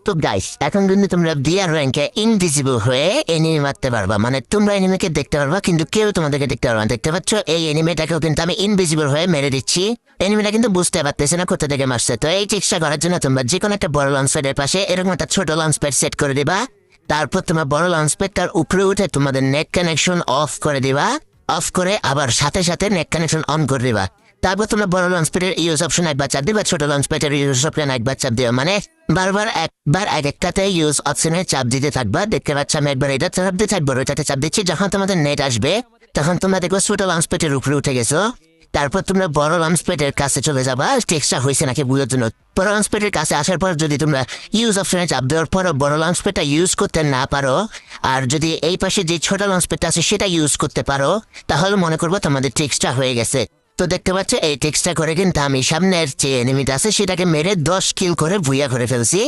তো গাইস এখন কিন্তু তোমরা ডিয়ার র্যাঙ্কে ইনভিজিবল হয়ে এনিমি মারতে পারবা, মানে তোমরা এনিমিকে দেখতে পারবা কিন্তু কেউ তোমাদেরকে দেখতে পারবা না। দেখতে পাচ্ছ এই এনিমিটাকেও কিন্তু আমি ইনভিজিবল হয়ে মেরে দিচ্ছি। এনিমিটা কিন্তু বুঝতে পারতেছে না কোথা থেকে মারছে। তো এই চেষ্টা করার জন্য তোমরা যে কোনো একটা বড় লঞ্চ প্যাডের পাশে এরকম একটা ছোট লঞ্চ প্যাড সেট করে দিবা। তারপর তোমার বড় লঞ্চ প্যাডটার উপরে উঠে তোমাদের নেট কানেকশন অফ করে দিবা। অফ করে আবার সাথে সাথে নেট কানেকশন অন করে দিবা। তারপর তোমরা বড় লঞ্চ প্যাডের ইউজ অপশন একবার চাপ দিবা, ছোট লঞ্চ প্যাডের ইউজ অপশন একবার চাপ দিবা, মানে বারবার একবার এক একটাতে ইউজ অপশনে চাপ দিতে থাকবা। দেখতে পাচ্ছ আমি একবার এটা চাপ দিয়ে থাকবো, ওইটাতে চাপ দিচ্ছি। যখন তোমাদের নেট আসবে তখন তোমরা দেখবো ছোট লঞ্চ প্যাডের উপরে উঠে গেছো। তারপর তোমরা বড় লঞ্চ প্যাডের কাছে চলে যাবা টেক্সটটা হয়েছে নাকি বুঝার জন্য। বড় লঞ্চ প্যাডের কাছে আসার পর যদি তোমরা ইউজ অপশনে চাপ দেওয়ার পরও বড় লঞ্চ প্যাডটা ইউজ করতে না পারো, আর যদি এই পাশে যে ছোট লঞ্চ প্যাডটা আছে সেটা ইউজ করতে পারো, তাহলে মনে করবো তোমাদের টেক্সটটা হয়ে গেছে। তো দেখতে পাচ্ছ এই টেক্সটটা করে কিন্তু আমি সামনের যে এনিমিটা আছে সেটাকে মেরে 10 কিল করে ভুইয়া করে ফেলছি।